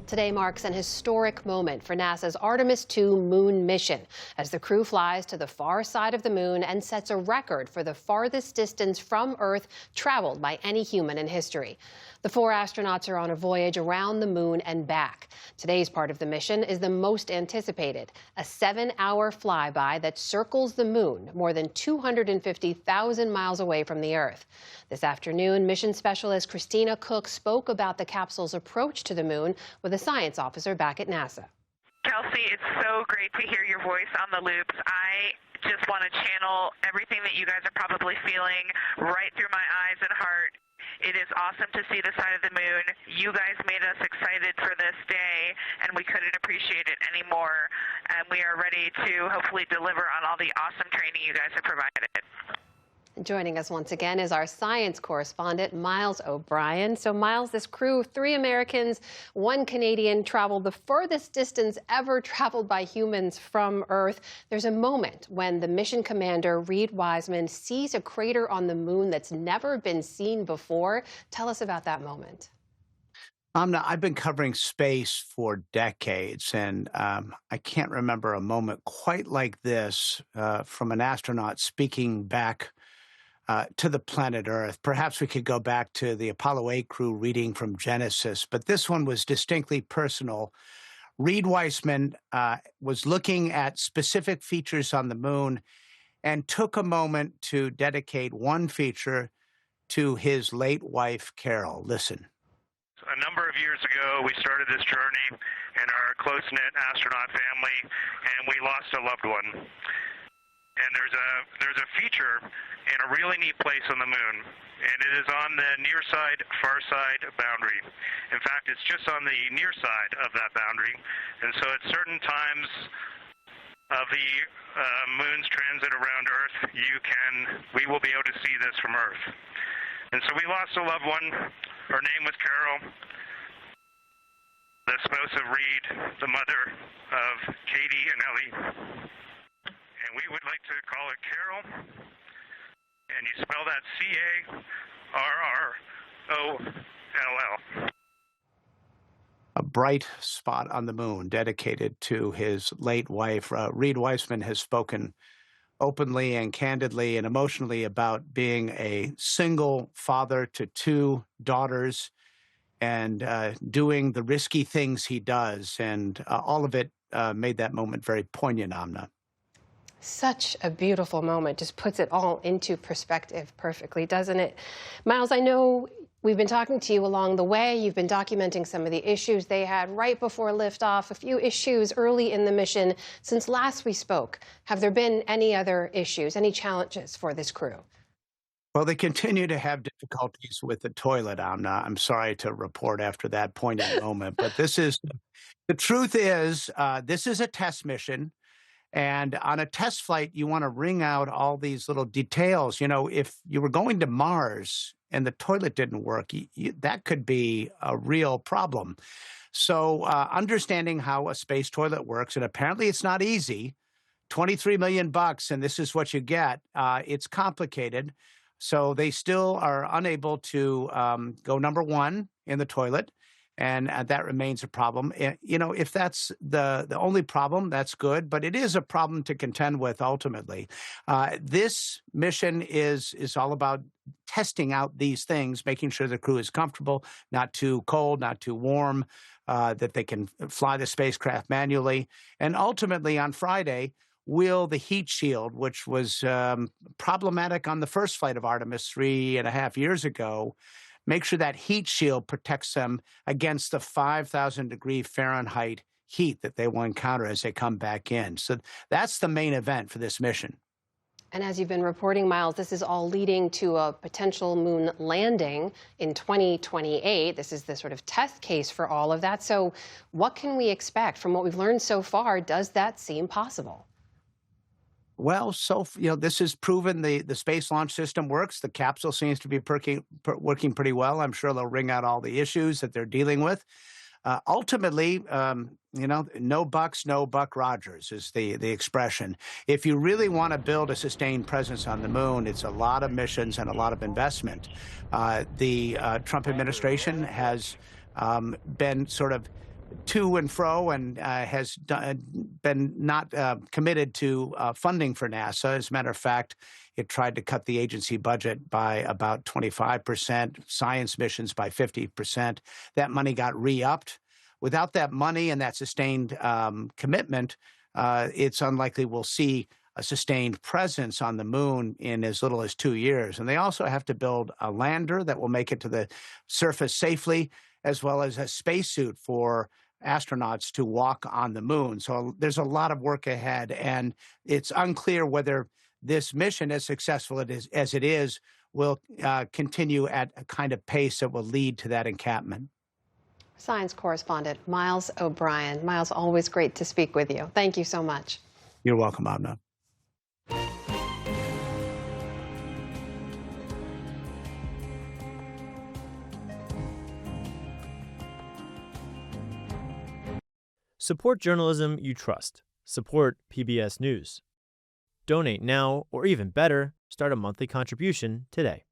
Today marks an historic moment for NASA's Artemis II moon mission as the crew flies to the far side of the moon and sets a record for the farthest distance from Earth traveled by any human in history. The four astronauts are on a voyage around the moon and back. Today's part of the mission is the most anticipated, a 7-hour flyby that circles the moon more than 250,000 miles away from the Earth. This afternoon, mission specialist Christina Cook spoke about the capsule's approach to the moon with a science officer back at NASA. Kelsey, it's so great to hear your voice on the loops. I just want to channel everything that you guys are probably feeling right through my eyes and heart. It is awesome to see the side of the moon. You guys made us excited for this day, and we couldn't appreciate it anymore. And we are ready to hopefully deliver on all the awesome training you guys have provided. Joining us once again is our science correspondent, Miles O'Brien. So, Miles, this crew, 3 Americans, 1 Canadian, traveled the furthest distance ever traveled by humans from Earth. There's a moment when the mission commander, Reid Wiseman, sees a crater on the moon that's never been seen before. Tell us about that moment. Amna, I've been covering space for decades, and I can't remember a moment quite like this from an astronaut speaking back to the planet Earth. Perhaps we could go back to the Apollo 8 crew reading from Genesis, but this one was distinctly personal. Reid Wiseman was looking at specific features on the moon and took a moment to dedicate one feature to his late wife, Carroll. Listen. A number of years ago, we started this journey in our close-knit astronaut family, and we lost a loved one. And there's a feature in a really neat place on the moon, and it is on the near side, far side boundary. In fact, it's just on the near side of that boundary, and so at certain times of the moon's transit around Earth, we will be able to see this from Earth. And so we lost a loved one. Her name was Carroll, the spouse of Reid, the mother of Katie and Ellie. And we would like to call it Carroll, and you spell that C-A-R-R-O-L-L. A bright spot on the moon dedicated to his late wife. Reid Wiseman has spoken openly and candidly and emotionally about being a single father to 2 daughters and doing the risky things he does, and all of it made that moment very poignant, Amna. Such a beautiful moment. Just puts it all into perspective perfectly, doesn't it? Miles, I know we've been talking to you along the way. You've been documenting some of the issues they had right before liftoff, a few issues early in the mission. Since last we spoke, have there been any other issues, any challenges for this crew? Well, they continue to have difficulties with the toilet, Amna. I'm sorry to report after that poignant moment, but the truth is, this is a test mission. And on a test flight, you want to wring out all these little details. You know, if you were going to Mars and the toilet didn't work, that could be a real problem. So understanding how a space toilet works, and apparently it's not easy, $23 million, and this is what you get. It's complicated. So they still are unable to go number 1 in the toilet. And that remains a problem. You know, if that's the only problem, that's good. But it is a problem to contend with ultimately. This mission is all about testing out these things, making sure the crew is comfortable, not too cold, not too warm, that they can fly the spacecraft manually. And ultimately on Friday, will the heat shield, which was problematic on the first flight of Artemis 3.5 years ago, make sure that heat shield protects them against the 5,000-degree Fahrenheit heat that they will encounter as they come back in. So that's the main event for this mission. And as you've been reporting, Miles, this is all leading to a potential moon landing in 2028. This is the sort of test case for all of that. So what can we expect? From what we've learned so far, does that seem possible? Well, this has proven the Space Launch System works. The capsule seems to be working pretty well. I'm sure they'll wring out all the issues that they're dealing with. Ultimately, no bucks, no Buck Rogers is the expression. If you really want to build a sustained presence on the moon, it's a lot of missions and a lot of investment. The Trump administration has been sort of to and fro and has been not committed to funding for NASA. As a matter of fact, it tried to cut the agency budget by about 25%, science missions by 50%. That money got re-upped. Without that money and that sustained commitment, it's unlikely we'll see a sustained presence on the moon in as little as 2 years. And they also have to build a lander that will make it to the surface safely, as well as a spacesuit for astronauts to walk on the moon. So there's a lot of work ahead, and it's unclear whether this mission, as successful as it is, will continue at a kind of pace that will lead to that encampment. Science correspondent Miles O'Brien. Miles, always great to speak with you. Thank you so much. You're welcome, Amna. Support journalism you trust. Support PBS News. Donate now, or even better, start a monthly contribution today.